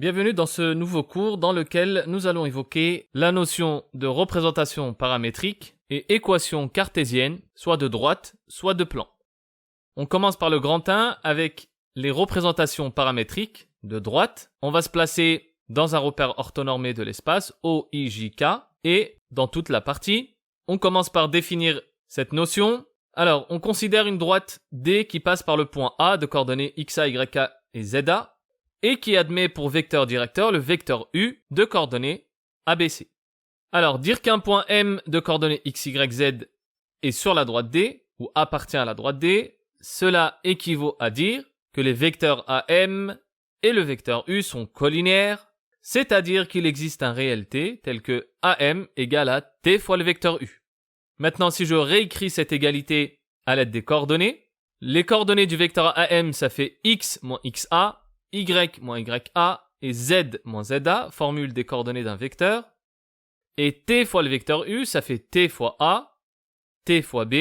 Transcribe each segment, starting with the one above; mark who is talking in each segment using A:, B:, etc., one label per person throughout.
A: Bienvenue dans ce nouveau cours dans lequel nous allons évoquer la notion de représentation paramétrique et équation cartésienne, soit de droite, soit de plan. On commence par le grand 1 avec les représentations paramétriques de droite. On va se placer dans un repère orthonormé de l'espace, O, I, J, K, et dans toute la partie, on commence par définir cette notion. Alors, on considère une droite D qui passe par le point A de coordonnées XA, YK et ZA, et qui admet pour vecteur directeur le vecteur U de coordonnées ABC. Alors, dire qu'un point M de coordonnées X, Y, Z est sur la droite D, ou appartient à la droite D, cela équivaut à dire que les vecteurs AM et le vecteur U sont collinéaires, c'est-à-dire qu'il existe un réel T tel que AM égale à T fois le vecteur U. Maintenant, si je réécris cette égalité à l'aide des coordonnées, les coordonnées du vecteur AM, ça fait X moins XA, Y moins YA et Z moins ZA, formule des coordonnées d'un vecteur. Et T fois le vecteur U, ça fait T fois A, T fois B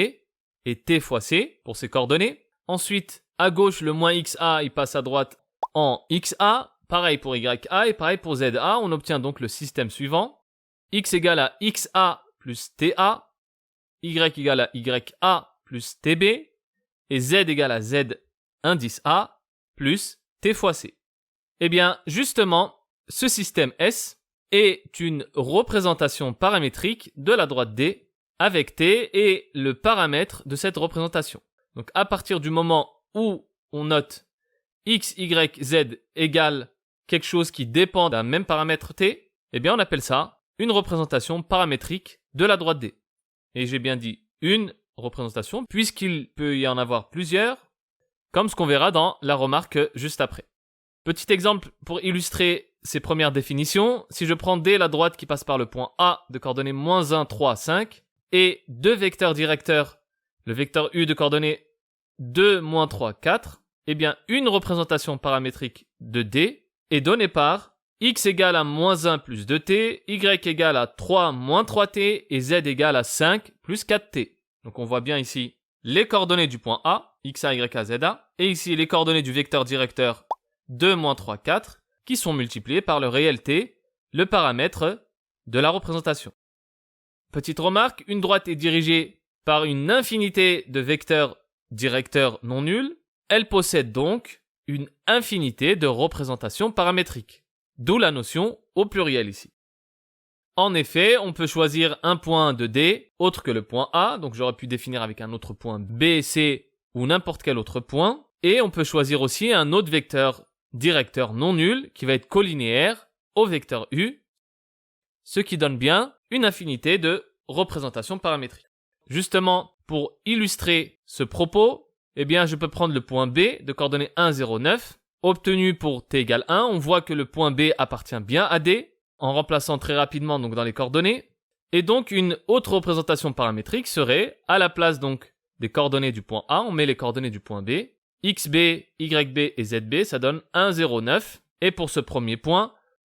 A: et T fois C pour ces coordonnées. Ensuite, à gauche, le moins XA, il passe à droite en XA. Pareil pour YA et pareil pour ZA. On obtient donc le système suivant. X égale à XA plus TA, Y égale à YA plus TB et Z égale à Z indice A plus T fois C. Eh bien, justement, ce système S est une représentation paramétrique de la droite D avec T et le paramètre de cette représentation. Donc, à partir du moment où on note X, Y, Z égale quelque chose qui dépend d'un même paramètre T, eh bien, on appelle ça une représentation paramétrique de la droite D. Et j'ai bien dit une représentation, puisqu'il peut y en avoir plusieurs, comme ce qu'on verra dans la remarque juste après. Petit exemple pour illustrer ces premières définitions, si je prends D la droite qui passe par le point A de coordonnées moins 1, 3, 5, et deux vecteurs directeurs, le vecteur U de coordonnées 2, moins 3, 4, eh bien une représentation paramétrique de D est donnée par X égale à moins 1 plus 2T, Y égale à 3 moins 3T et Z égale à 5 plus 4T. Donc on voit bien ici les coordonnées du point A, XA, YA, ZA, et ici les coordonnées du vecteur directeur 2, moins 3, 4, qui sont multipliées par le réel T, le paramètre de la représentation. Petite remarque, une droite est dirigée par une infinité de vecteurs directeurs non nuls, elle possède donc une infinité de représentations paramétriques, d'où la notion au pluriel ici. En effet, on peut choisir un point de D autre que le point A, donc j'aurais pu définir avec un autre point B, C ou n'importe quel autre point, et on peut choisir aussi un autre vecteur directeur non nul qui va être collinéaire au vecteur U, ce qui donne bien une infinité de représentations paramétriques. Justement, pour illustrer ce propos, eh bien je peux prendre le point B de coordonnées 1, 0, 9, obtenu pour T égale 1, on voit que le point B appartient bien à D, en remplaçant très rapidement donc dans les coordonnées, et donc une autre représentation paramétrique serait, à la place donc des coordonnées du point A, on met les coordonnées du point B, XB, YB et ZB, ça donne 1, 0, 9, et pour ce premier point,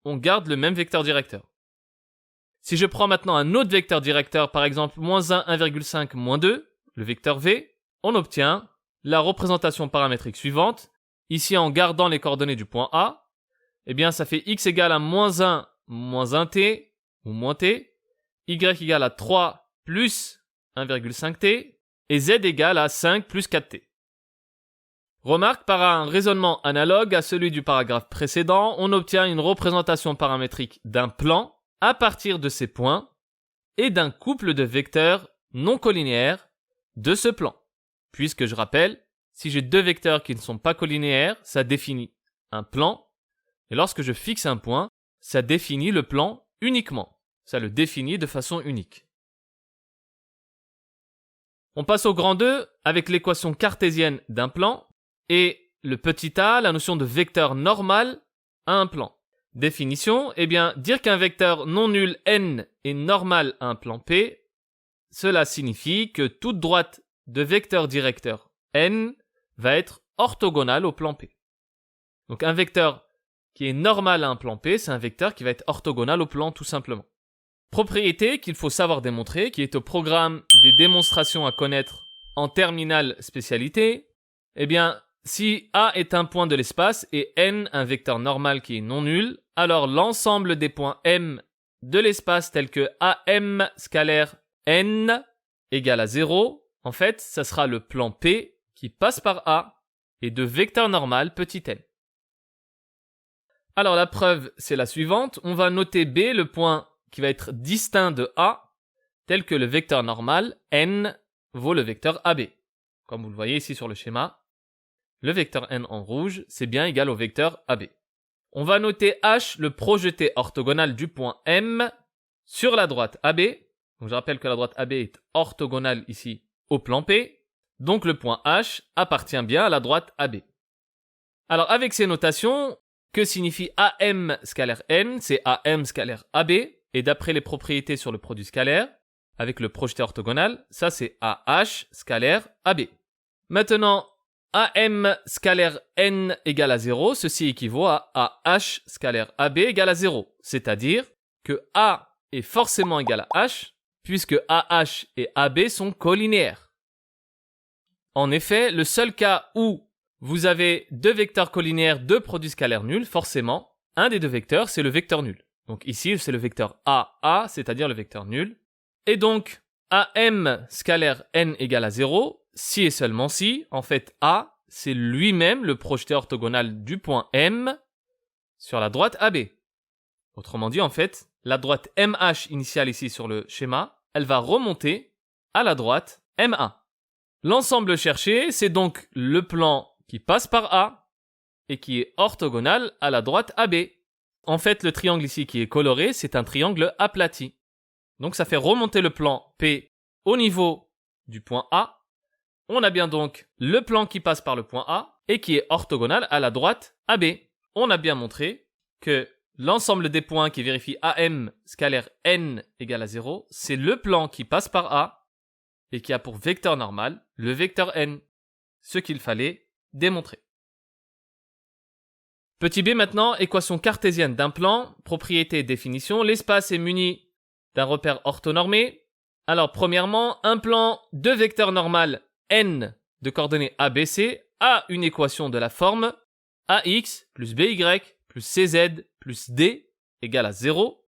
A: on garde le même vecteur directeur. Si je prends maintenant un autre vecteur directeur, par exemple moins 1, 1,5, moins 2, le vecteur V, on obtient la représentation paramétrique suivante. Ici, en gardant les coordonnées du point A, eh bien ça fait X égale à moins 1T, ou moins T, Y égale à 3 plus 1,5T, et Z égale à 5 plus 4T. Remarque, par un raisonnement analogue à celui du paragraphe précédent, on obtient une représentation paramétrique d'un plan à partir de ces points et d'un couple de vecteurs non collinéaires de ce plan. Puisque je rappelle, si j'ai deux vecteurs qui ne sont pas collinéaires, ça définit un plan, et lorsque je fixe un point, ça définit le plan uniquement. Ça le définit de façon unique. On passe au grand 2 avec l'équation cartésienne d'un plan et le petit a, la notion de vecteur normal à un plan. Définition, eh bien, dire qu'un vecteur non nul n est normal à un plan P, cela signifie que toute droite de vecteur directeur n va être orthogonale au plan P. Donc un vecteur qui est normal à un plan P, c'est un vecteur qui va être orthogonal au plan tout simplement. Propriété qu'il faut savoir démontrer, qui est au programme des démonstrations à connaître en terminale spécialité, eh bien, si A est un point de l'espace et n un vecteur normal qui est non nul, alors l'ensemble des points M de l'espace tels que AM scalaire n égale à 0, en fait, ça sera le plan P qui passe par A et de vecteur normal petit n. Alors la preuve, c'est la suivante. On va noter B, le point qui va être distinct de A, tel que le vecteur normal n vaut le vecteur AB. Comme vous le voyez ici sur le schéma, le vecteur n en rouge, c'est bien égal au vecteur AB. On va noter H, le projeté orthogonal du point M sur la droite AB. Donc je rappelle que la droite AB est orthogonale ici au plan P. Donc le point H appartient bien à la droite AB. Alors avec ces notations, que signifie AM scalaire n? C'est AM scalaire AB. Et d'après les propriétés sur le produit scalaire, avec le projeté orthogonal, ça c'est AH scalaire AB. Maintenant, AM scalaire n égale à 0, ceci équivaut à AH scalaire AB égale à 0. C'est-à-dire que A est forcément égal à H, puisque AH et AB sont collinéaires. En effet, le seul cas où vous avez deux vecteurs collinéaires, deux produits scalaires nuls, forcément, un des deux vecteurs, c'est le vecteur nul. Donc ici, c'est le vecteur AA, c'est-à-dire le vecteur nul. Et donc, AM scalaire n égale à 0, si et seulement si, en fait, A, c'est lui-même le projeté orthogonal du point M sur la droite AB. Autrement dit, en fait, la droite MH initiale ici sur le schéma, elle va remonter à la droite MA. L'ensemble cherché, c'est donc le plan qui passe par A et qui est orthogonal à la droite AB. En fait, le triangle ici qui est coloré, c'est un triangle aplati. Donc ça fait remonter le plan P au niveau du point A. On a bien donc le plan qui passe par le point A et qui est orthogonal à la droite AB. On a bien montré que l'ensemble des points qui vérifient AM scalaire n égale à 0, c'est le plan qui passe par A et qui a pour vecteur normal le vecteur n, ce qu'il fallait démontrer. Petit b maintenant, équation cartésienne d'un plan, propriété et définition. L'espace est muni d'un repère orthonormé. Alors premièrement, un plan de vecteur normal n de coordonnées ABC a une équation de la forme ax plus by plus cz plus d égale à 0,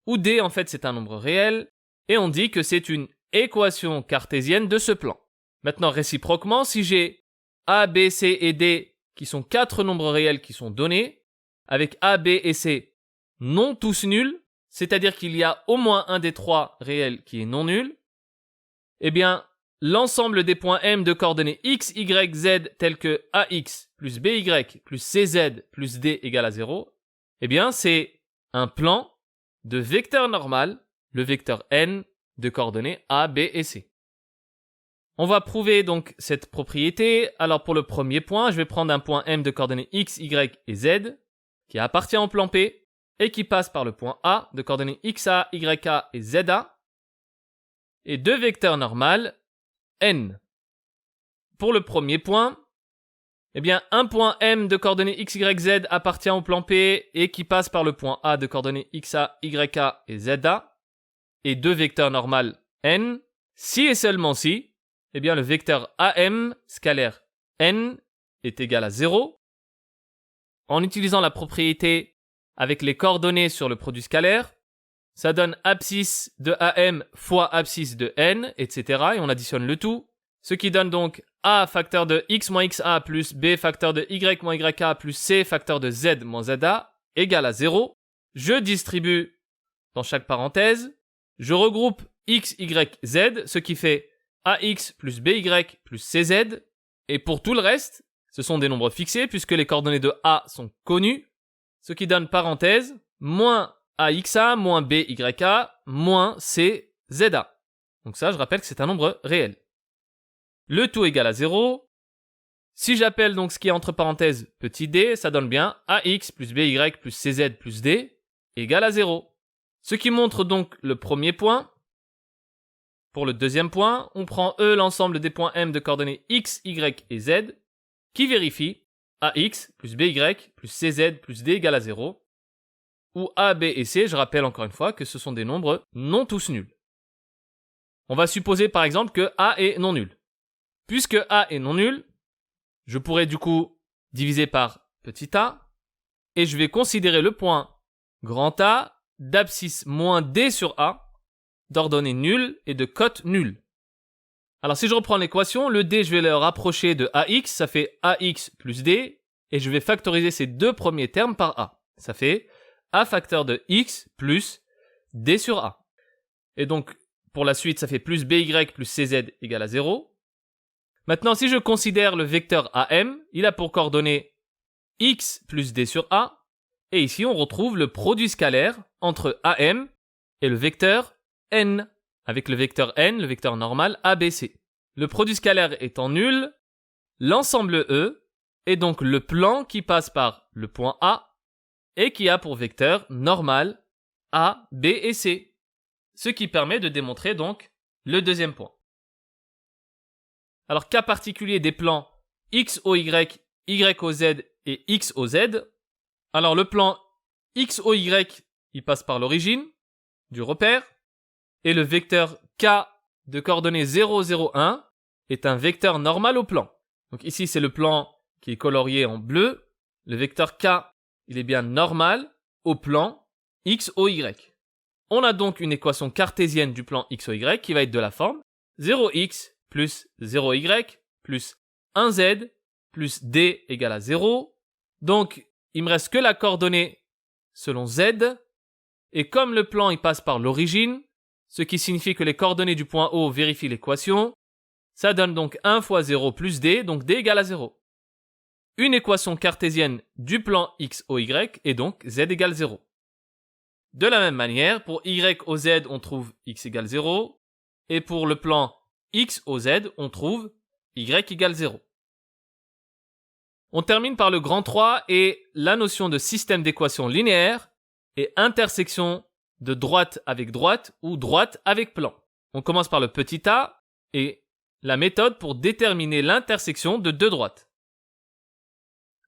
A: où d en fait c'est un nombre réel, et on dit que c'est une équation cartésienne de ce plan. Maintenant réciproquement, si j'ai a, b, c et d qui sont 4 nombres réels qui sont donnés, avec a, b et c non tous nuls, c'est-à-dire qu'il y a au moins un des 3 réels qui est non nul, eh bien, l'ensemble des points M de coordonnées x, y, z tels que ax plus by plus cz plus d égale à 0, eh bien, c'est un plan de vecteur normal, le vecteur n de coordonnées a, b et c. On va prouver donc cette propriété. Alors pour le premier point, je vais prendre un point M de coordonnées x, y et z qui appartient au plan P et qui passe par le point A de coordonnées xa, yk et za et deux vecteurs normaux n. Pour le premier point, eh bien un point M de coordonnées x, y, z appartient au plan P et qui passe par le point A de coordonnées xa, yk et za et deux vecteurs normaux n. Si et seulement si, eh bien le vecteur AM scalaire n est égal à 0. En utilisant la propriété avec les coordonnées sur le produit scalaire, ça donne abscisse de AM fois abscisse de n, etc. Et on additionne le tout, ce qui donne donc A facteur de x moins xa plus B facteur de y moins yk plus C facteur de z moins za égale à 0. Je distribue dans chaque parenthèse, je regroupe x, y, z, ce qui fait ax plus by plus cz, et pour tout le reste, ce sont des nombres fixés puisque les coordonnées de A sont connues, ce qui donne parenthèse, moins axa, moins byk, moins cza. Donc ça, je rappelle que c'est un nombre réel. Le tout égale à 0. Si j'appelle donc ce qui est entre parenthèses petit d, ça donne bien ax plus by plus cz plus d égale à 0. Ce qui montre donc le premier point. Pour le deuxième point, on prend l'ensemble des points M de coordonnées x, y et z qui vérifie ax plus by plus cz plus d égale à 0, où a, b et c, je rappelle encore une fois que ce sont des nombres non tous nuls. On va supposer par exemple que a est non nul. Puisque a est non nul, Je pourrais du coup diviser par petit a et je vais considérer le point grand A d'abscisse moins D sur A d'ordonnée nulle et de cote nulle. Alors si je reprends l'équation, le D je vais le rapprocher de AX, ça fait AX plus D et je vais factoriser ces deux premiers termes par A. Ça fait A facteur de X plus D sur A. Et donc pour la suite ça fait plus BY plus CZ égale à 0. Maintenant si je considère le vecteur AM, il a pour coordonnées X plus D sur A. Et ici on retrouve le produit scalaire entre AM et le vecteur N, avec le vecteur N, le vecteur normal ABC. Le produit scalaire étant nul, l'ensemble E est donc le plan qui passe par le point A et qui a pour vecteur normal A, B et C. Ce qui permet de démontrer donc le deuxième point. Alors cas particulier des plans XOY, YOZ et XOZ. Alors le plan XOY, il passe par l'origine du repère. Et le vecteur K de coordonnées 0, 0, 1 est un vecteur normal au plan. Donc ici, c'est le plan qui est colorié en bleu. Le vecteur K, il est bien normal au plan XOY. On a donc une équation cartésienne du plan XOY qui va être de la forme 0x plus 0y plus 1z plus d égale à 0. Donc, il me reste que la coordonnée selon z. Et comme le plan il passe par l'origine, ce qui signifie que les coordonnées du point O vérifient l'équation, ça donne donc 1 fois 0 plus d, donc d égale à 0. Une équation cartésienne du plan XOY est donc z égale 0. De la même manière, pour YOZ, on trouve x égale 0, et pour le plan XOZ, on trouve y égale 0. On termine par le grand 3 et la notion de système d'équations linéaires et intersection de droite avec droite ou droite avec plan. On commence par le petit a et la méthode pour déterminer l'intersection de deux droites.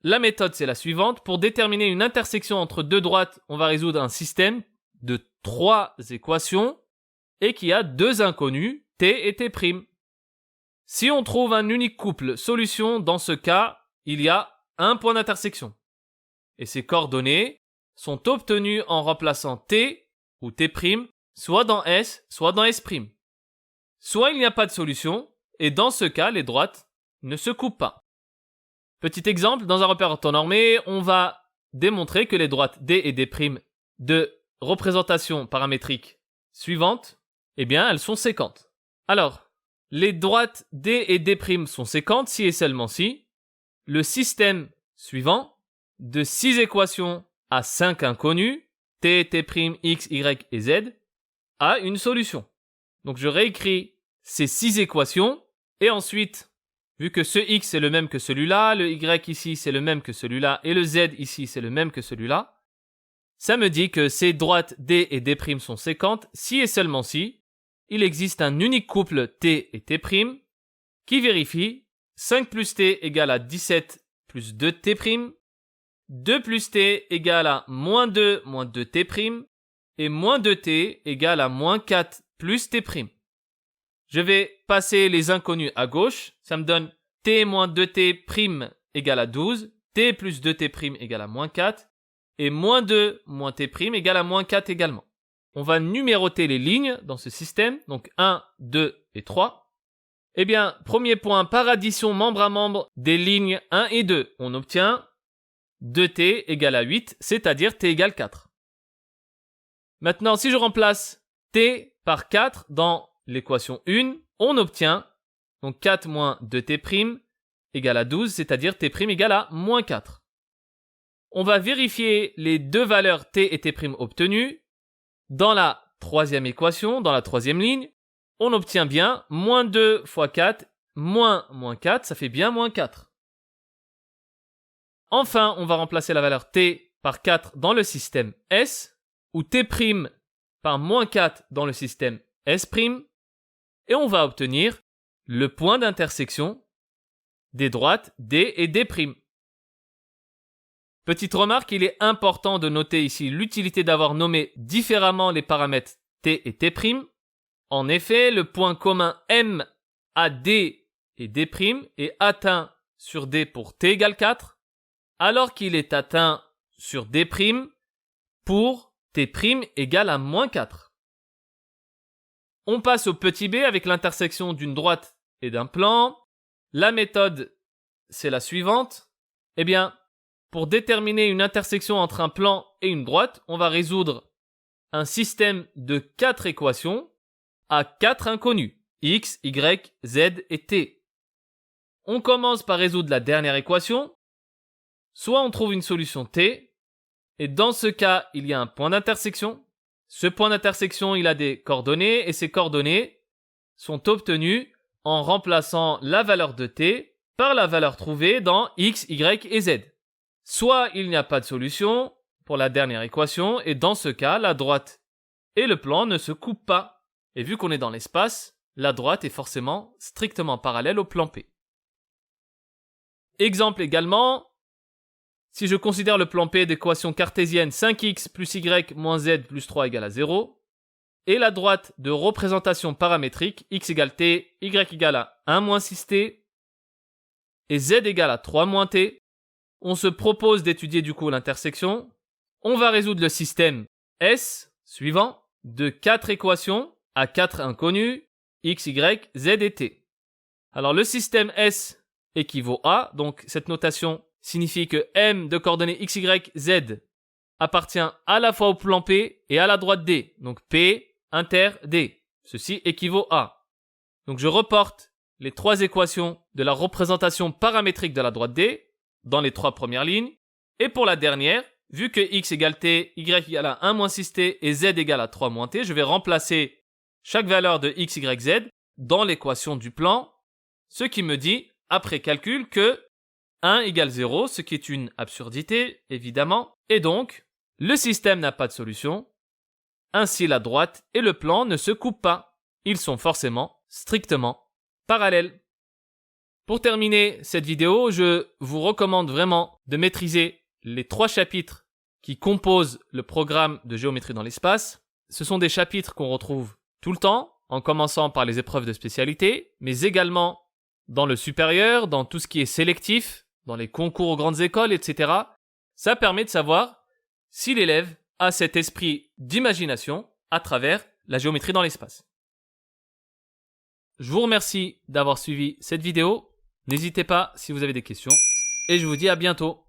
A: La méthode c'est la suivante. Pour déterminer une intersection entre deux droites, on va résoudre un système de 3 équations et qui a deux inconnus, t et t'. Si on trouve un unique couple solution, dans ce cas, il y a un point d'intersection. Et ces coordonnées sont obtenues en remplaçant t ou t', soit dans S, soit dans S'. Soit il n'y a pas de solution, et dans ce cas, les droites ne se coupent pas. Petit exemple, dans un repère orthonormé, on va démontrer que les droites D et D' de représentation paramétrique suivante, eh bien, elles sont séquentes. Alors, les droites D et D' sont séquentes si et seulement si le système suivant de 6 équations à 5 inconnus, t, t', x, y et z, a une solution. Donc je réécris ces 6 équations et ensuite, vu que ce x est le même que celui-là, le y ici c'est le même que celui-là et le z ici c'est le même que celui-là, ça me dit que ces droites D et D' sont séquentes si et seulement si il existe un unique couple t et t' qui vérifie 5 plus t égale à 17 plus 2t', 2 plus t égale à moins 2 moins 2t' et moins 2t égale à moins 4 plus t'. Je vais passer les inconnus à gauche, ça me donne t moins 2t' égale à 12, t plus 2t' égale à moins 4 et moins 2 moins t' égale à moins 4 également. On va numéroter les lignes dans ce système, donc 1, 2 et 3. Eh bien, premier point, par addition membre à membre des lignes 1 et 2, on obtient 2t égale à 8, c'est-à-dire t égale 4. Maintenant, si je remplace t par 4 dans l'équation 1, on obtient donc 4 moins 2t' égale à 12, c'est-à-dire t' égale à moins 4. On va vérifier les deux valeurs t et t' obtenues. Dans la troisième équation, dans la troisième ligne, on obtient bien moins 2 fois 4, moins 4, ça fait bien moins 4. Enfin, on va remplacer la valeur t par 4 dans le système S, ou t' par moins 4 dans le système S', et on va obtenir le point d'intersection des droites D et D'. Petite remarque, il est important de noter ici l'utilité d'avoir nommé différemment les paramètres T et T'. En effet, le point commun M à D et D' est atteint sur D pour t égale 4, alors qu'il est atteint sur D' pour t' égale à moins 4. On passe au petit b avec l'intersection d'une droite et d'un plan. La méthode, c'est la suivante. Eh bien, pour déterminer une intersection entre un plan et une droite, on va résoudre un système de 4 équations à 4 inconnus, x, y, z et t. On commence par résoudre la dernière équation. Soit on trouve une solution t, et dans ce cas, il y a un point d'intersection. Ce point d'intersection, il a des coordonnées, et ces coordonnées sont obtenues en remplaçant la valeur de t par la valeur trouvée dans x, y et z. Soit il n'y a pas de solution pour la dernière équation, et dans ce cas, la droite et le plan ne se coupent pas. Et vu qu'on est dans l'espace, la droite est forcément strictement parallèle au plan P. Exemple également, si je considère le plan P d'équation cartésienne 5x plus y moins z plus 3 égale à 0, et la droite de représentation paramétrique x égale t, y égale à 1 moins 6t, et z égale à 3 moins t, on se propose d'étudier du coup l'intersection. On va résoudre le système S suivant de 4 équations à 4 inconnus, x, y, z et t. Alors le système S équivaut à, donc cette notation signifie que M de coordonnées x, y, z appartient à la fois au plan P et à la droite D. Donc P inter D. Ceci équivaut à. Donc je reporte les 3 équations de la représentation paramétrique de la droite D dans les 3 premières lignes. Et pour la dernière, vu que x égale t, y égale à 1 moins 6t et z égale à 3 moins t, je vais remplacer chaque valeur de x, y, z dans l'équation du plan, ce qui me dit, après calcul, que 1 égale 0, ce qui est une absurdité, évidemment, et donc, le système n'a pas de solution. Ainsi, la droite et le plan ne se coupent pas. Ils sont forcément strictement parallèles. Pour terminer cette vidéo, je vous recommande vraiment de maîtriser les 3 chapitres qui composent le programme de géométrie dans l'espace. Ce sont des chapitres qu'on retrouve tout le temps, en commençant par les épreuves de spécialité, mais également dans le supérieur, dans tout ce qui est sélectif, dans les concours aux grandes écoles, etc. Ça permet de savoir si l'élève a cet esprit d'imagination à travers la géométrie dans l'espace. Je vous remercie d'avoir suivi cette vidéo. N'hésitez pas si vous avez des questions et je vous dis à bientôt.